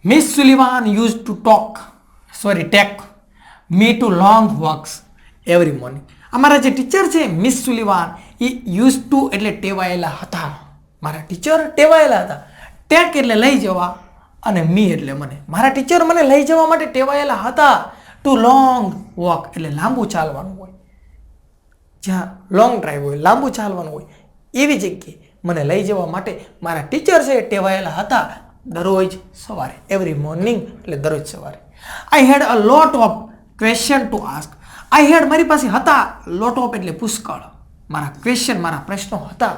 Miss Sullivan use to take me to long walks every morning. અમારા જે teacher છે miss Sullivan A use to એટલે ટેવાયેલા હતા. મારા ટીચર ટેવાયેલા હતા. ટેક એટલે લઈ જવા અને મી એટલે મને. મારા ટીચર મને લઈ જવા માટે ટેવાયેલા હતા. ટુ લોંગ વોક એટલે લાંબુ ચાલવાનું હોય, જ્યાં લોંગ ડ્રાઈવ હોય, લાંબુ ચાલવાનું હોય, એવી જગ્યાએ મને લઈ જવા માટે મારા ટીચર છે ટેવાયેલા હતા દરરોજ સવારે. એવરી મોર્નિંગ એટલે દરરોજ સવારે. I had a lot of question to ask. I had મારી પાસે હતા, લોટ ઓફ એટલે પુષ્કળ, મારા ક્વેશ્ચન મારા પ્રશ્નો હતા,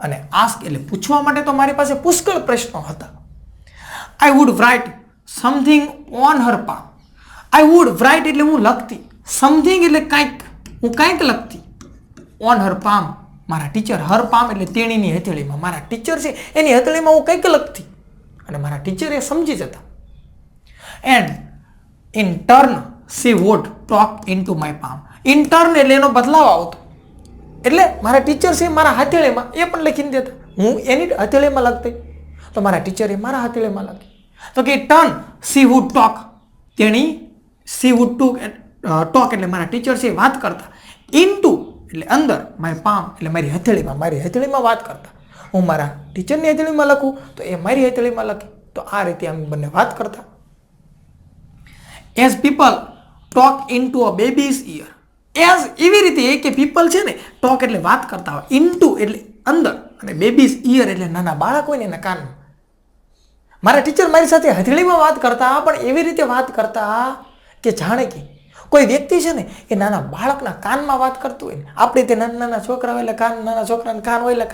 અને આસ્ક એટલે પૂછવા માટે તો મારી પાસે પુષ્કળ પ્રશ્નો હતા. I would write something on her palm. I would write એટલે હું લખતી, સમથિંગ એટલે કંઈક, હું કંઈક લખતી, ઓન હર પામ મારા ટીચર, હર પામ એટલે તેણીની હથેળીમાં, મારા ટીચર છે એની હથેળીમાં હું કંઈક લખતી અને મારા ટીચર એ સમજી જતા. And in turn she would talk in to my palm. In turn એટલે એનો બદલાવ આવતો, એટલે મારા ટીચર છે મારા હથેળીમાં એ પણ લખીને દેતા, હું એની હથેળીમાં લખતી તો મારા ટીચરે મારા હથેળીમાં લખી. તો કે ટર્ન સી વુડ ટોક, તેણી સી વુડ ટોક એટલે મારા ટીચર છે વાત કરતા, ઇન ટુ એટલે અંદર, માય પામ એટલે મારી હથેળીમાં વાત કરતા. હું મારા ટીચરની હથેળીમાં લખું તો એ મારી હથેળીમાં લખી. તો આ રીતે અમે બંને વાત કરતા. As people talk into a baby's ear. As એવી રીતે કે પીપલ છે ને ટોક એટલે વાત કરતા હોય, ઇન ટુ એટલે અંદર, અને બેબીઝ ઇયર એટલે નાના બાળક હોય ને એના કાનમાં. મારા ટીચર મારી સાથે હથેળીમાં વાત કરતા, પણ એવી રીતે વાત કરતા કે જાણે કે કોઈ વ્યક્તિ છે ને એ નાના બાળકના કાનમાં વાત કરતું હોય ને. આપણે તે નાના છોકરા હોય એટલે નાના છોકરાના કાન હોય એટલે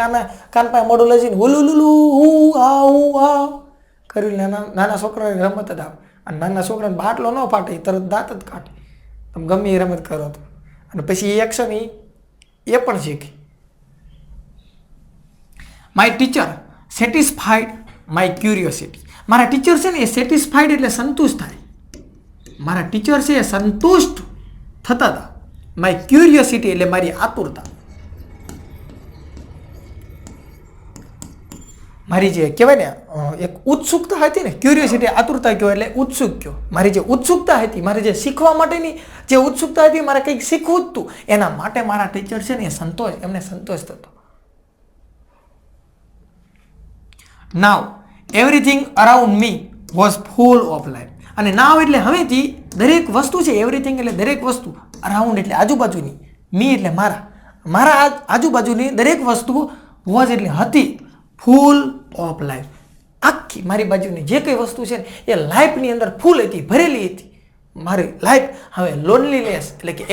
કાન પાસે મોઢું લઈ જઈને હુલુલુલુ આ કર્યું નાના છોકરાની રમત જ આવે. અને નાના છોકરાને બાટલો ન ફાટે, તરત દાંત જ કાઢે. તમે ગમે એ રમત કરો તો, અને પછી એ એક્શન એ પણ શીખે. My teacher satisfied my curiosity. મારા ટીચર છે ને એ સેટિસ્ફાઈડ એટલે સંતુષ્ટ થાય. મારા ટીચર છે એ સંતુષ્ટ થતા હતા. માય ક્યુરિયોસિટી એટલે મારી આતુરતા, મારી જે કહેવાય ને એક ઉત્સુકતા હતી ને, ક્યુરિયોસિટી આતુરતા કહેવાય એટલે ઉત્સુક કયો. મારી જે ઉત્સુકતા હતી, મારી જે શીખવા માટેની જે ઉત્સુકતા હતી, મારે કંઈક શીખવું જ હતું, એના માટે મારા ટીચર છે ને એ એમને સંતોષ થતો. Now everything around me was full of life. અને નાવ એટલે હવેથી દરેક વસ્તુ છે, એવરીથિંગ એટલે દરેક વસ્તુ, અરાઉન્ડ એટલે આજુબાજુની, મી એટલે મારા આજુબાજુની દરેક વસ્તુ, વોઝ એટલે હતી, ફૂલ ઓફ લાઈફ આખી મારી બાજુની જે કંઈ વસ્તુ છે ને એ લાઈફની અંદર ફૂલ હતી, ભરેલી હતી. મારી લાઈફ હવે લોનલીનેસ એટલે કે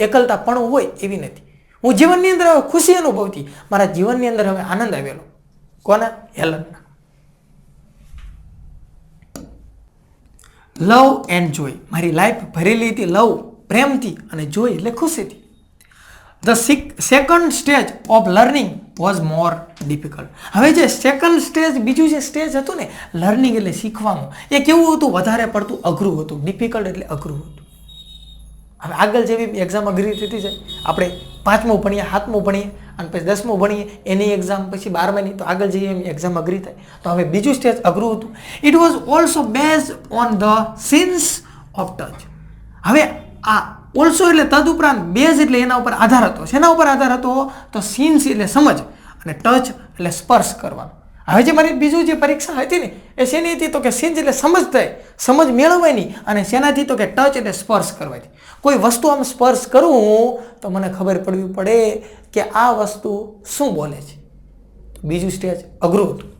એકલતાપણું હોય એવી નથી. હું જીવનની અંદર હવે ખુશી અનુભવતી. મારા જીવનની અંદર હવે આનંદ આવેલો. કોના? હેલનના. લવ એન્ડ જોય. મારી લાઈફ ભરેલી હતી લવ પ્રેમથી, અને જોય એટલે ખુશીથી. The second stage of learning was more difficult. હવે જે સેકન્ડ સ્ટેજ, બીજું જે સ્ટેજ હતું ને લર્નિંગ એટલે શીખવાનું, એ કેવું હતું? વધારે પડતું અઘરું હતું. ડિફિકલ્ટ એટલે અઘરું હતું. હવે આગળ જેવી એક્ઝામ અઘરી થતી જાય, આપણે 5મું ભણીએ, 7મું ભણીએ અને પછી 10મું ભણીએ, એની એક્ઝામ પછી 12માની, તો આગળ જઈએ એમ એક્ઝામ અઘરી થાય. તો હવે બીજું સ્ટેજ અઘરું હતું. It was also based on the sense of touch. હવે આ ઓલ્સો એટલે તદુપરાંત, બેઝ એટલે એના ઉપર આધાર હતો. શેના ઉપર આધાર હતો? તો સીન્સ એટલે સમજ, અને ટચ એટલે સ્પર્શ કરવાનો. હવે જે મારી બીજું જે પરીક્ષા હતી ને એ શેની હતી? તો કે સીન્સ એટલે સમજ થાય, સમજ મેળવવાની, અને શેનાથી? તો કે ટચ એટલે સ્પર્શ કરવાથી. કોઈ વસ્તુ આમ સ્પર્શ કરું તો મને ખબર પડવી પડે કે આ વસ્તુ શું બોલે છે. બીજું સ્ટેજ અઘરું હતું.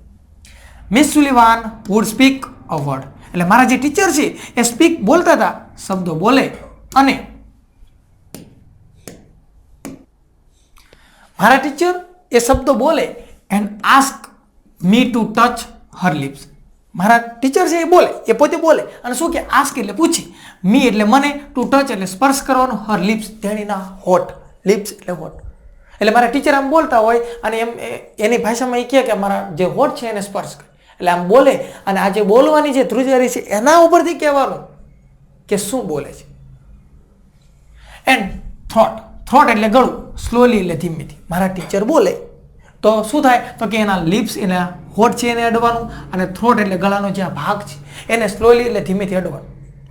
Miss Sullivan wood speak a word. એટલે મારા જે ટીચર છે એ સ્પીક બોલતા હતા, શબ્દો બોલે, અને મારા ટીચર એ શબ્દો બોલે and ask me to touch Har lips. મારા ટીચર છે એ બોલે, એ પોતે બોલે, અને શું કે આસ્ક એટલે પૂછે, મી એટલે મને, ટુ ટચ એટલે સ્પર્શ કરવાનો, હર લિપ્સ તેણીના હોઠ, લિપ્સ એટલે હોઠ. એટલે મારા ટીચર આમ બોલતા હોય અને એમ એની ભાષામાં એ કહે કે મારા જે હોઠ છે એને સ્પર્શ કરે. એટલે આમ બોલે, અને આ જે બોલવાની જે ધ્રુજારી છે એના ઉપરથી કહેવાનું કે શું બોલે છે. એન્ડ થોટ એટલે ગળું, સ્લોલી એટલે ધીમેથી. મારા ટીચર બોલે તો શું થાય? તો કે એના લિપ્સ, એના હોઠ છે એને અડવાનું, અને થ્રોટ એટલે ગળાનો જે ભાગ છે એને સ્લોલી એટલે ધીમેથી અડવાનું.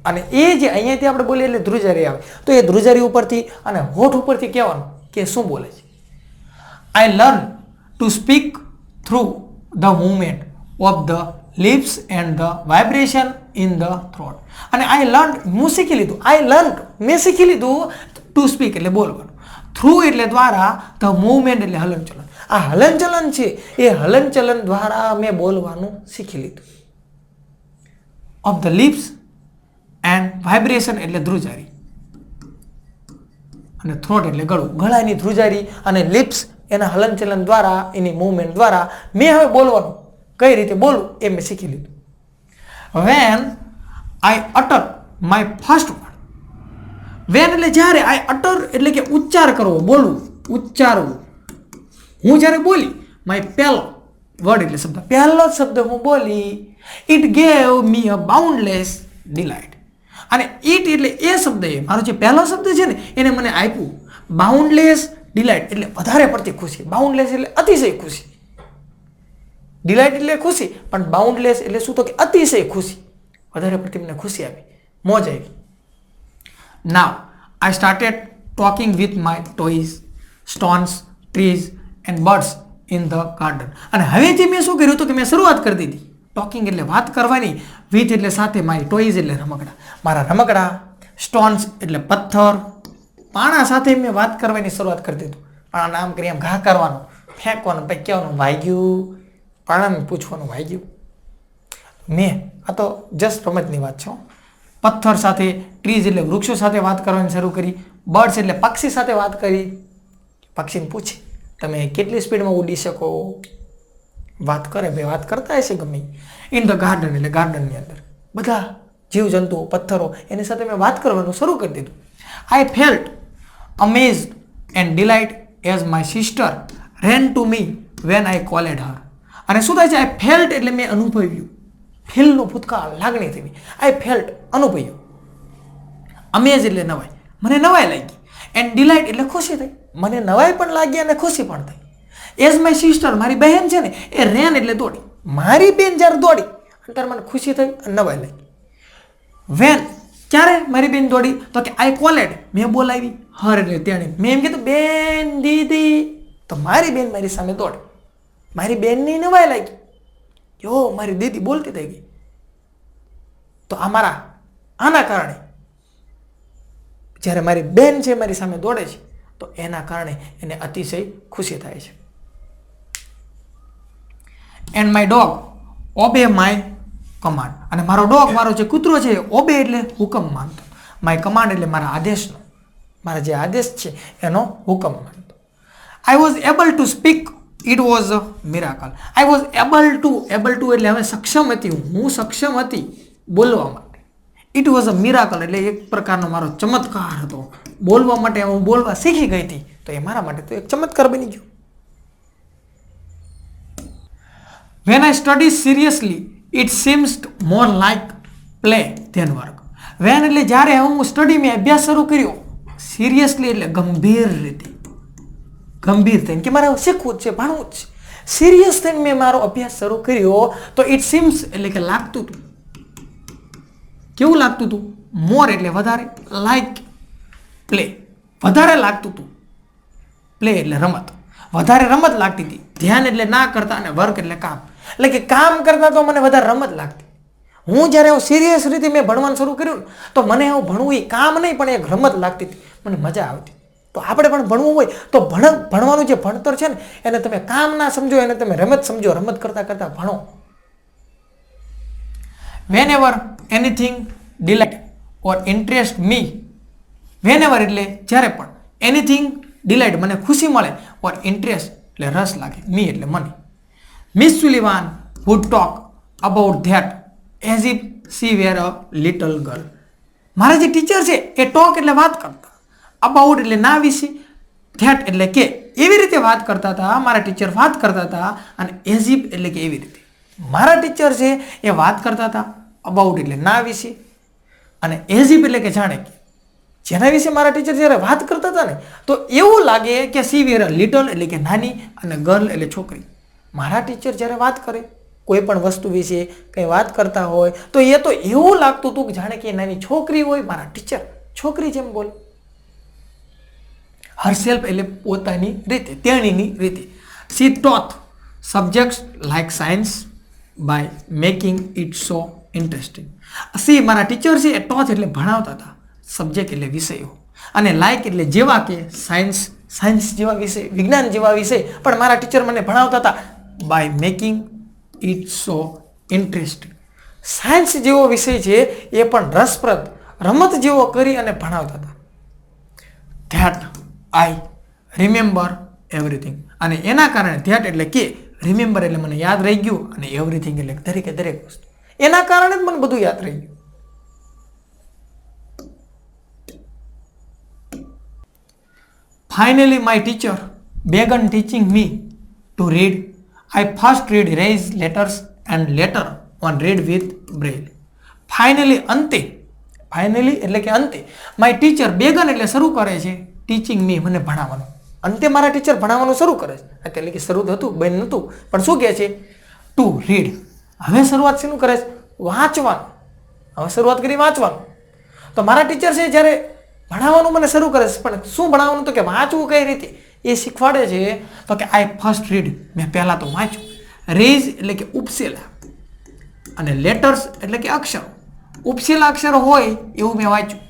અને એ જે અહીંયાથી આપણે બોલીએ એટલે ધ્રુજારી આવે, તો એ ધ્રુજારી ઉપરથી અને હોઠ ઉપરથી કહેવાનું કે શું બોલે છે. I learn to speak through the movement of the lips and the vibration in the throat. અને આઈ લર્ન હું શીખી લીધું, આઈ લર્ન મેં શીખી લીધું ટુ સ્પીક એટલે બોલવાનું, થ્રુ એટલે દ્વારા, ધ મૂવમેન્ટ એટલે હલનચલન. આ હલનચલન છે એ હલનચલન દ્વારા મેં બોલવાનું શીખી લીધું. Of the lips and vibration એટલે ધ્રુજારી, અને થ્રોટ એટલે ગળું, ગળાની ધ્રુજારી અને લિપ્સ એના હલનચલન દ્વારા, એની મૂવમેન્ટ દ્વારા મેં હવે બોલવાનું કઈ રીતે બોલવું એ મેં શીખી લીધું. When I utter my first word, when એટલે જ્યારે, આઈ અટર એટલે કે ઉચ્ચાર કરવો, બોલવું, ઉચ્ચારવું. હું જ્યારે બોલી માય પહેલો વર્ડ એટલે શબ્દ, પહેલો શબ્દ હું બોલી, it gave me a boundless delight. અને ઇટ એટલે એ શબ્દ, એ મારો જે પહેલો શબ્દ છે ને એને મને આપ્યું બાઉન્ડલેસ ડિલાઇટ એટલે વધારે પડતી ખુશી. બાઉન્ડલેસ એટલે અતિશય ખુશી, ડિલાઇટ એટલે ખુશી, પણ બાઉન્ડલેસ એટલે શું તો કે અતિશય ખુશી, વધારે પડતી મને ખુશી આવી, મોજ આવી. Now I started talking with my toys, stones, trees and birds in the garden. અને હવેથી મેં શું કર્યું હતું કે મેં શરૂઆત કરી દીધી ટોકિંગ એટલે વાત કરવાની, વિથ એટલે સાથે, માય ટોયઝ એટલે રમકડા, મારા રમકડા, સ્ટોન્સ એટલે પથ્થર, પાણા સાથે મેં વાત કરવાની શરૂઆત કરી દીધું. પાણા આમ કરી આમ ઘા કરવાનું, ફેંકવાનું, પછી કહેવાનું વાગ્યું, પાણાને પૂછવાનું વાગ્યું. મેં આ તો જસ્ટ રમતની વાત છે. પથ્થર સાથે, ટ્રીઝ એટલે વૃક્ષો સાથે વાત કરવાની શરૂ કરી, બર્ડ્સ એટલે પક્ષી સાથે વાત કરી, પક્ષીને પૂછી તમે કેટલી સ્પીડમાં ઉડી શકો, વાત કરે, ભાઈ વાત કરતા હશે ગમે. ઇન ધ ગાર્ડન એટલે ગાર્ડનની અંદર બધા જીવજંતુઓ, પથ્થરો, એની સાથે મેં વાત કરવાનું શરૂ કરી દીધું. I felt amazed and delight as my sister ran to me when I called her. અને શું થાય છે, આઈ ફેલ્ટ એટલે મેં અનુભવ્યું, ફીલનો ભૂતકાળ, લાગણી થવી, આઈ ફેલ્ટ અનુભવ્યું, અમેઝ એટલે નવાઈ, મને નવાઈ લાગી, એન્ડ ડિલાઇટ એટલે ખુશી થઈ, મને નવાઈ પણ લાગી અને ખુશી પણ થઈ. એઝ માય સિસ્ટર મારી બહેન છે ને એ રેન એટલે દોડી, મારી બેન જ્યારે દોડી ત્યારે મને ખુશી થઈ અને નવાઈ લાગી. વેન ક્યારે મારી બેન દોડી તો કે આઈ કોલેડ મેં બોલાવી, હર એટલે તેણે, મેં એમ કીધું બેન દીદી, તો મારી બેન મારી સામે દોડી, મારી બેનની નવાઈ લાગી, યો મારી દીદી બોલતી થઈ ગઈ. તો આના કારણે જ્યારે મારી બેન છે મારી સામે દોડે છે તો એના કારણે એને અતિશય ખુશી થાય છે. And my dog obey my command. અને મારો ડોગ, મારો જે કૂતરો છે ઓબે એટલે હુકમ માનતો, માય કમાન્ડ એટલે મારા આદેશનો, મારા જે આદેશ છે એનો હુકમ માનતો. I was able to speak, it was a મિરાકલ. I was able to એટલે હવે સક્ષમ હતી, હું સક્ષમ હતી બોલવા માટે. ઇટ વોઝ અ મિરાકલ એટલે એક પ્રકારનો મારો ચમત્કાર હતો, બોલવા માટે હું બોલવા શીખી ગઈ હતી, તો એ મારા માટે તો એક ચમત્કાર બની ગયો. When I study seriously it seems more like play than work. When એટલે જ્યારે હું સ્ટડી મેં અભ્યાસ શરૂ કર્યો, સિરિયસલી એટલે ગંભીર રીતે, ગંભીર થઈને કે મારે શીખવું જ છે, ભણવું જ છે, સિરિયસ થઈને મેં મારો અભ્યાસ શરૂ કર્યો તો ઇટ સીમ્સ એટલે કે લાગતું હતું. કેવું લાગતું હતું? મોર એટલે વધારે, લાઈક પ્લે વધારે લાગતું હતું, પ્લે એટલે રમત, વધારે રમત લાગતી હતી. ધ્યાન એટલે ના કરતા અને વર્ક એટલે કામ, એટલે કે કામ કરતા તો મને વધારે રમત લાગતી. હું જ્યારે હું સિરિયસ રીતે મેં ભણવાનું શરૂ કર્યું તો મને એવું ભણવું એ કામ નહીં પણ એક રમત લાગતી હતી, મને મજા આવતી. તો આપણે પણ ભણવું હોય તો ભણવાનું જે ભણતર છે ને એને તમે કામ ના સમજો, એને તમે રમત સમજો, રમત કરતાં કરતાં ભણો. વેન એવર એનીથિંગ ડિલાઇટ ઓર ઇન્ટરેસ્ટ મી, વેન એવર એટલે જ્યારે પણ, એનીથિંગ ડિલાઇટ મને ખુશી મળે, ઓર ઇન્ટરેસ્ટ એટલે રસ લાગે, મી એટલે મને. Miss Sullivan would talk about that as if she were a little girl. મારા જે ટીચર છે એ ટોક એટલે વાત કરતા, અબાઉટ એટલે ના વિશે, ધેટ એટલે કે, એવી રીતે વાત કરતા હતા, મારા ટીચર વાત કરતા હતા. અને એઝ ઇફ એટલે કે એવી રીતે મારા ટીચર છે એ વાત કરતા હતા, અબાઉટ એટલે ના વિશે, અને એઝ ઇફ એટલે કે જાણે કે જેના વિશે મારા ટીચર જ્યારે વાત કરતા હતા ને તો એવું લાગે કે સી વેર અ લિટલ એટલે કે નાની, અને ગર્લ એટલે છોકરી. મારા ટીચર જ્યારે વાત કરે કોઈ પણ વસ્તુ વિશે કંઈ વાત કરતા હોય તો એ તો એવું લાગતું હતું કે જાણે કે નાની છોકરી હોય, મારા ટીચર છોકરી જેમ બોલે. હરસેલ્ફ એટલે પોતાની રીતે, તેણીની રીતે. She taught subjects like science by making it so interesting. See મારા ટીચર છે એ ટોથ એટલે ભણાવતા હતા, સબ્જેક્ટ એટલે વિષયો, અને લાઇક એટલે જેવા કે સાયન્સ જેવા વિષય, વિજ્ઞાન જેવા વિષય પણ મારા ટીચર મને ભણાવતા હતા by making it so interesting. Science જેવો વિષય છે એ પણ રસપ્રદ, રમત જેવો કરી અને ભણાવતા હતા. That I remember everything. અને એના કારણે ધેટ એટલે કે, રિમેમ્બર એટલે મને યાદ રહી ગયું, અને એવરીથિંગ એટલે દરેકે દરેક વસ્તુ, એના કારણે જ મને બધું યાદ રહી ગયું. Finally, my teacher began teaching me to read. I first read raised letters and later on read with braille. Finally, અંતે, finally એટલે કે અંતે, my teacher began એટલે શરૂ કરે છે, teaching me મને ભણાવવાનું. અંતે મારા ટીચર ભણાવવાનું શરૂ કરે છે, એટલે કે શરૂ હતું બંધ નહોતું, પણ શું કહે છે? To read. હવે શરૂઆત શેનું કરે છે? વાંચવાનું. હવે શરૂઆત કરી વાંચવાનું. તો મારા ટીચર છે જ્યારે ભણાવવાનું મને શરૂ કરે છે, પણ શું ભણાવવાનું? તો કે વાંચવું કઈ રીતે એ શીખવાડે છે. તો કે આઈ ફર્સ્ટ રીડ, મેં પહેલાં તો વાંચ્યું. રેઝ એટલે કે ઉપસેલા, અને લેટર્સ એટલે કે અક્ષરો. ઉપસેલા અક્ષર હોય એવું મેં વાંચ્યું.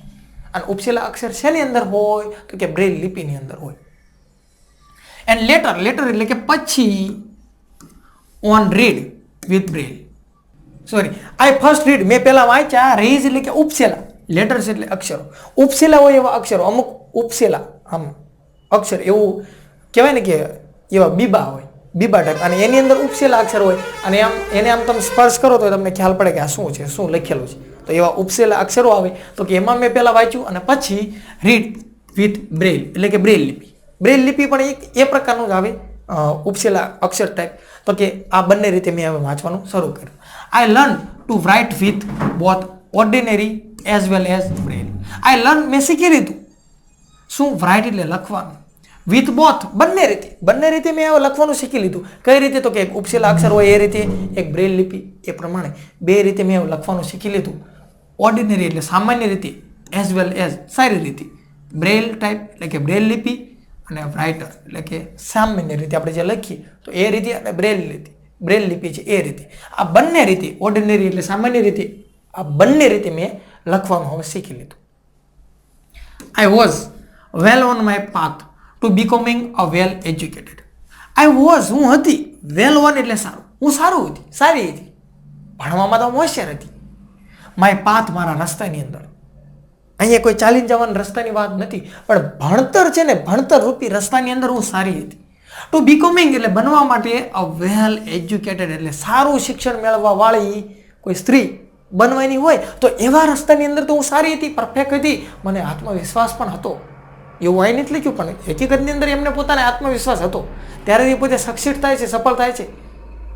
અને ઉપસેલા અક્ષર શેની અંદર હોય? તો કે બ્રેલ લિપિની અંદર હોય. એન્ડ લેટર એટલે કે પછી on read with Braille. Sorry, I first read, મેં પહેલાં વાંચ્યા. રેઝ એટલે કે ઉપસેલા, લેટર્સ એટલે અક્ષરો. ઉપસેલા હોય એવા અક્ષરો, અમુક ઉપસેલા આમ અક્ષર એવું કહેવાય ને કે એવા બીબા હોય, બીબા ટાઈપ, અને એની અંદર ઉપસેલા અક્ષર હોય, અને આમ એને આમ તમે સ્પર્શ કરો તો તમને ખ્યાલ પડે કે આ શું છે, શું લખેલું છે. તો એવા ઉપસેલા અક્ષરો આવે. તો કે એમાં મેં પહેલાં વાંચ્યું, અને પછી રીડ વિથ બ્રેલ એટલે કે બ્રેલ લિપિ. બ્રેલ લિપિ પણ એ પ્રકારનું જ આવે, ઉપસેલા અક્ષર ટાઈપ. તો કે આ બંને રીતે મેં હવે વાંચવાનું શરૂ કર્યું. I learn to write with both ordinary as well as Braille. I learn મેં શીખી લીધું. શું? રાઇટ એટલે લખવાનું. વિથ બોથ બંને રીતે મેં હવે લખવાનું શીખી લીધું. કઈ રીતે? તો કે એક ઉપસેલા અક્ષર હોય એ રીતે, એક બ્રેલ લિપિ એ પ્રમાણે બે રીતે મેં હવે લખવાનું શીખી લીધું. ઓર્ડિનરી એટલે સામાન્ય રીતે, એઝ વેલ એઝ સારી રીતે, બ્રેલ ટાઈપ એટલે કે બ્રેલ લિપિ, અને રાઇટર એટલે કે સામાન્ય રીતે આપણે જે લખીએ તો એ રીતે, અને બ્રેલ લિપિ છે એ રીતે. આ બંને રીતે, ઓર્ડિનરી એટલે સામાન્ય રીતે, આ બંને રીતે મેં લખવાનું હવે શીખી લીધું. I was well on my path to becoming a well educated. I was હું હતી, વેલ ઓન એટલે સારું, હું સારી હતી, ભણવામાં તો હું હોશિયાર હતી. માય પાથ મારા રસ્તાની અંદર, અહીંયા કોઈ ચાલીને જવાના રસ્તાની વાત નથી, પણ ભણતર છે ને, ભણતર રૂપી રસ્તાની અંદર હું સારી હતી. ટુ બીકમિંગ એટલે બનવા માટે, અ વેલ એજ્યુકેટેડ એટલે સારું શિક્ષણ મેળવવા વાળી કોઈ સ્ત્રી બનવાની હોય તો એવા રસ્તાની અંદર તો હું સારી હતી, પરફેક્ટ હતી, મને આત્મવિશ્વાસ પણ હતો. એવું અહીં નથી લખ્યું, પણ હકીકતની અંદર એમને પોતાને આત્મવિશ્વાસ હતો. ત્યારે એ પોતે સક્સીડ થાય છે, સફળ થાય છે,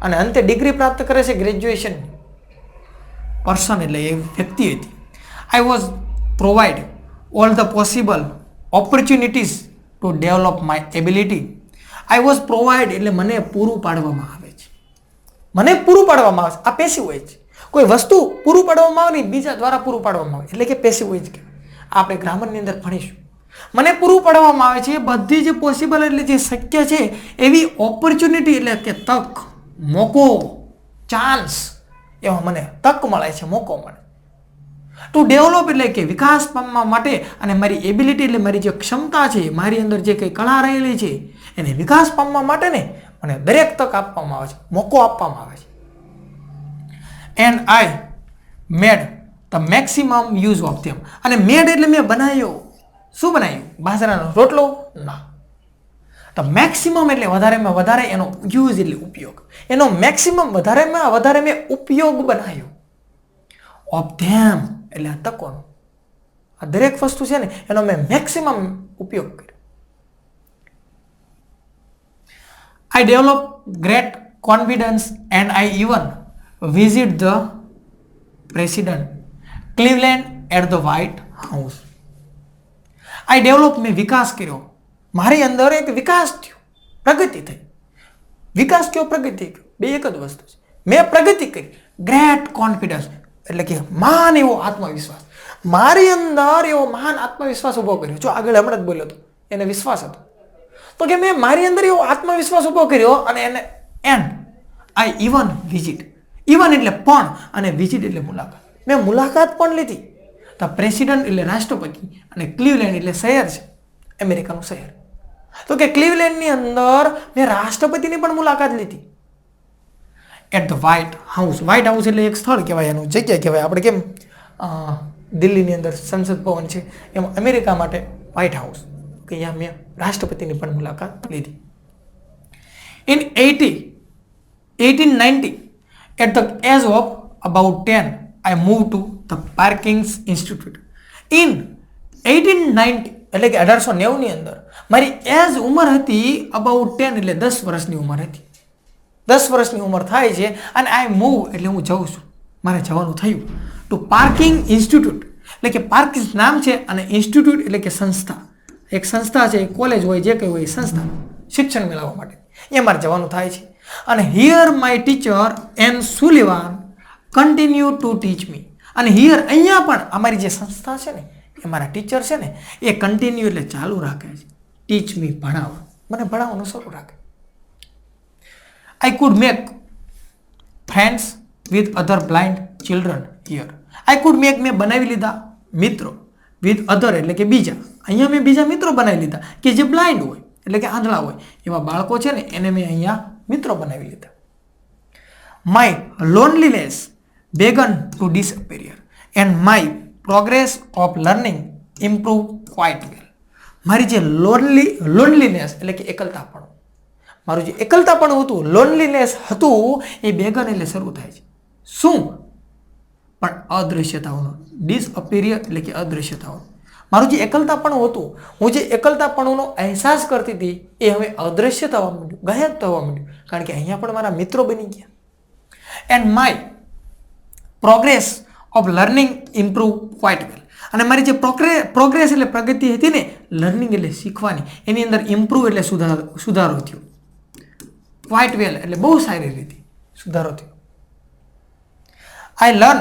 અને અંતે ડિગ્રી પ્રાપ્ત કરે છે ગ્રેજ્યુએશન. પર્સન એટલે એ વ્યક્તિ હતી. I was provide all the possible opportunities to develop my ability. I was provide એટલે મને પૂરું પાડવામાં આવે છે, મને પૂરું પાડવામાં આવે છે. આ પેસિવ વોઇસ છે. કોઈ વસ્તુ પૂરું પાડવામાં આવે ને બીજા દ્વારા પૂરું પાડવામાં આવે એટલે કે પેસિવ વોઇસ કહેવાય. આપણે ગ્રામરની અંદર ભણીશું. મને પૂરું પાડવામાં આવે છે એ બધી જે પોસિબલ એટલે જે શક્ય છે એવી ઓપોર્ચ્યુનિટી એટલે કે તક, મોકો, ચાન્સ, એવા મને તક મળે છે, મોકો મળે. ટુ ડેવલપ એટલે કે વિકાસ પામવા માટે, અને મારી એબિલિટી એટલે મારી જે ક્ષમતા છે, મારી અંદર જે કંઈ કળા રહેલી છે એને વિકાસ પામવા માટે ને મને દરેક તક આપવામાં આવે છે, મોકો આપવામાં આવે છે. And I made the maximum use of them. અને મેડ એટલે મેં બનાવ્યો. શું બનાવ્યું? બાજરાનો રોટલો? ના. ધ મેક્સિમમ એટલે વધારેમાં વધારે, એનો યુઝ એટલે ઉપયોગ, એનો મેક્સિમમ વધારેમાં વધારે મેં ઉપયોગ બનાવ્યો. ઓફ ધેમ એટલે આ તકોનો, આ દરેક વસ્તુ છે ને એનો મેં મેક્સિમમ ઉપયોગ કર્યો. I develop great confidence and I even visit the President Cleveland at the White House. I develop મેં વિકાસ કર્યો, મારી અંદર એક વિકાસ થયો, પ્રગતિ થઈ. વિકાસ કયો, પ્રગતિ કયો, બે એક જ વસ્તુ છે. મેં પ્રગતિ કરી, ગ્રેટ કોન્ફિડન્સ એટલે કે મહાન એવો આત્મવિશ્વાસ, મારી અંદર એવો મહાન આત્મવિશ્વાસ ઉભો કર્યો. જો આગળ હમણાં જ બોલ્યો હતો, એને વિશ્વાસ હતો, તો કે મેં મારી અંદર એવો આત્મવિશ્વાસ ઉભો કર્યો અને એને and I even visit, even એટલે પણ અને વિઝિટ એટલે મુલાકાત, મેં મુલાકાત પણ લીધી. તો પ્રેસિડન્ટ એટલે રાષ્ટ્રપતિ અને ક્લીવલેન્ડ એટલે શહેર છે, અમેરિકાનું શહેર. તો કે ક્લીવલેન્ડની અંદર મેં રાષ્ટ્રપતિની પણ મુલાકાત લીધી. At the White House, White House એટલે એક સ્થળ કહેવાય, એનું જગ્યા કહેવાય. આપણે કેમ દિલ્હીની અંદર સંસદ ભવન છે, એમ અમેરિકા માટે વ્હાઇટ હાઉસ, કે અહીંયા મેં રાષ્ટ્રપતિની પણ મુલાકાત લીધી. In 1890 at the age of about 10 I moved to the Parkins Institute. In 1890 એટલે કે 1890 ની અંદર મારી એજ ઉંમર હતી અબાઉટ 10 એટલે 10 વર્ષની ઉંમર હતી. 10 વર્ષની ઉંમર થાય છે અને આઈ મૂવ એટલે હું જઉં છું, મારે જવાનું થયું ટુ પાર્કિંગ ઇન્સ્ટિટ્યૂટ, એટલે કે પાર્કિંગ નામ છે અને ઇન્સ્ટિટ્યૂટ એટલે કે સંસ્થા, એક સંસ્થા છે, કોલેજ હોય, જે કંઈ હોય, સંસ્થા શિક્ષણ મેળવવા માટે એ મારે જવાનું થાય છે. અને here my teacher Ann Sullivan continue to teach me. અને હિયર અહીંયા પણ અમારી જે સંસ્થા છે ને, એ મારા ટીચર છે ને, એ કન્ટિન્યુ એટલે ચાલુ રાખે છે, ટીચ મી ભણાવવા, મને ભણાવવાનું શરૂ રાખે. I could make friends with other blind children here. I could make મેં બનાવી લીધા મિત્રો, વિથ અધર એટલે કે બીજા, અહીંયા મેં બીજા મિત્રો બનાવી લીધા કે જે બ્લાઇન્ડ હોય એટલે કે આંધળા હોય એવા બાળકો છે ને, એને મેં અહીંયા મિત્રો બનાવી લીધા. My loneliness began to disappear and my progress of learning improved quite well. મારી જે લોનલીનેસ એટલે કે એકલતાપણું, મારું જે એકલતાપણું હતું, લોનલીનેસ હતું, એ બેગન એટલે શરૂ થાય છે. શું? પણ અદૃશ્યતાઓનો, ડિસઅપીરિયર એટલે કે અદૃશ્યતાઓ. મારું જે એકલતાપણું હતું, હું જે એકલતાપણુંનો અહેસાસ કરતી હતી, એ હવે અદૃશ્ય થવા માંડ્યું, ગાયબ થવા માંડ્યું, કારણ કે અહીંયા પણ મારા મિત્રો બની ગયા. And my progress of learning improve quite well. અને મારી જે પ્રોગ્રેસ એટલે પ્રગતિ હતી ને, લર્નિંગ એટલે શીખવાની, એની અંદર ઇમ્પ્રૂવ એટલે સુધારો થયો, ક્વાઇટ વેલ એટલે બહુ સારી રીતે સુધારો થયો. I learn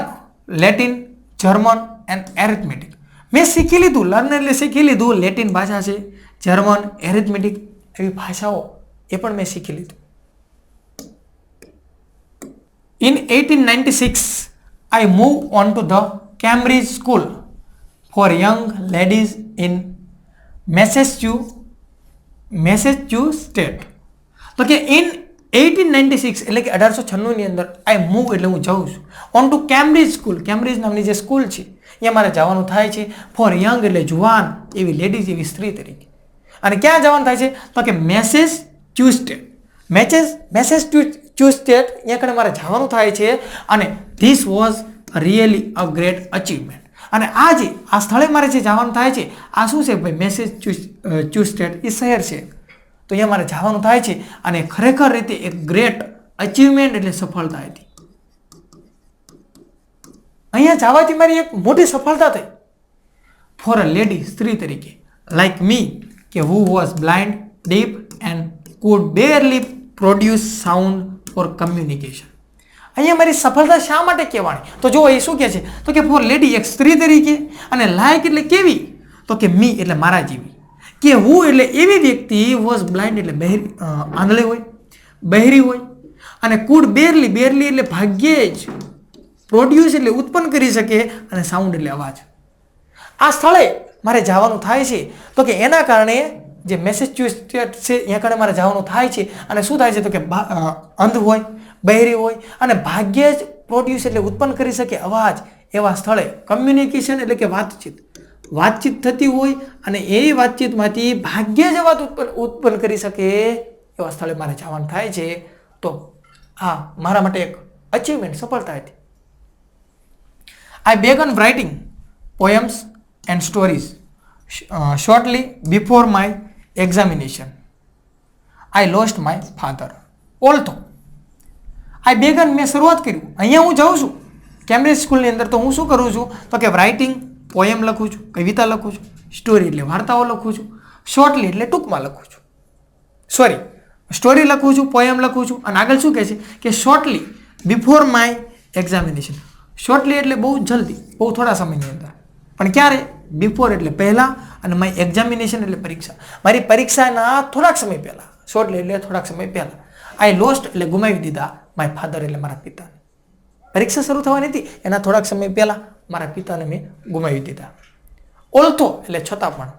Latin, German and arithmetic. મેં શીખી લીધું, લર્ન એટલે શીખી લીધું, લેટિન ભાષા છે, જર્મન, એરિથમેટિક એવી ભાષાઓ એ પણ મેં શીખી લીધું. In 1896 I moved on to the Cambridge School for Young Ladies in Massachusetts State. તો કે ઇન 1896 એટલે કે 1896 ની અંદર આઈ મૂવ એટલે હું જાઉં છું on two Cambridge school, Cambridge નામની જે સ્કૂલ છે અહીંયા મારે જવાનું થાય છે, ફોર યંગ એટલે જુવાન એવી લેડીઝ એવી સ્ત્રી તરીકે. અને ક્યાં જવાનું થાય છે? તો કે મેસેચ્યુસેટ્સ અહીંયા કણે મારે જવાનું થાય છે. અને this was really a great achievement. અને આ સ્થળે મારે જે જવાનું થાય છે, આ શું છે ભાઈ? મેસેચ્યુસેટ્સ એ શહેર છે, તો અહીંયા મારે જવાનું થાય છે. અને ખરેખર રીતે એક ગ્રેટ અચીવમેન્ટ એટલે સફળતા હતી. અહીંયા જવાથી મારી એક મોટી સફળતા થઈ. ફોર અ લેડી, સ્ત્રી તરીકે, લાઈક મી, કે who was blind, deaf and could barely produce sound for communication. અહીંયા મારી સફળતા શા માટે કહેવાની? તો જો એ શું કહે છે? તો કે ફોર લેડી, એક સ્ત્રી તરીકે, અને લાઈક એટલે કેવી? તો કે મી એટલે મારા જેવી, કે હું એટલે એવી વ્યક્તિ, વોઝ બ્લાઇન્ડ એટલે આંધળી હોય, બહેરી હોય, અને કુડ બેરલી એટલે ભાગ્યે જ, પ્રોડ્યુસ એટલે ઉત્પન્ન કરી શકે, અને સાઉન્ડ એટલે અવાજ. આ સ્થળે મારે જવાનું થાય છે, તો કે એના કારણે જે મેસેચ્યુસેટ્સ છે અહીંયા કારણે મારે જવાનું થાય છે. અને શું થાય છે? તો કે અંધ હોય, બહેરી હોય, અને ભાગ્યે જ પ્રોડ્યુસ એટલે ઉત્પન્ન કરી શકે અવાજ, એવા સ્થળે કમ્યુનિકેશન એટલે કે વાતચીત થતી હોય, અને એ વાતચીતમાંથી ભાગ્યે જ અવાજ ઉત્પન્ન કરી શકે એવા સ્થળે મારે જવાનું થાય છે. તો હા, મારા માટે એક અચીવમેન્ટ, સફળતા હતી. I began writing poems and stories shortly before my examination. I lost my father. Although I began, મેં શરૂઆત કર્યું. અહીંયા હું જાઉં છું કેમ્બ્રિજ સ્કૂલની અંદર, તો હું શું કરું છું? તો કે રાઇટિંગ, પોએમ લખું છું, કવિતા લખું છું, સ્ટોરી એટલે વાર્તાઓ લખું છું, શોર્ટલી એટલે ટૂંકમાં લખું છું. સ્ટોરી લખું છું, પોએમ લખું છું. અને આગળ શું કહે છે કે shortly before my examination. Shortly એટલે બહુ જલ્દી, બહુ થોડા સમયની અંદર. પણ ક્યારે? બિફોર એટલે પહેલાં, અને માય એક્ઝામિનેશન એટલે પરીક્ષા. મારી પરીક્ષાના થોડાક સમય પહેલાં. શોર્ટલી એટલે થોડાક સમય પહેલાં. આઈ લોસ્ટ એટલે ગુમાવી દીધા માય ફાધર એટલે મારા પિતાને. પરીક્ષા શરૂ થવાની હતી એના થોડાક સમય પહેલાં મારા પિતાને મેં ગુમાવી દીધા. ઓલ્થો એટલે છતાં પણ.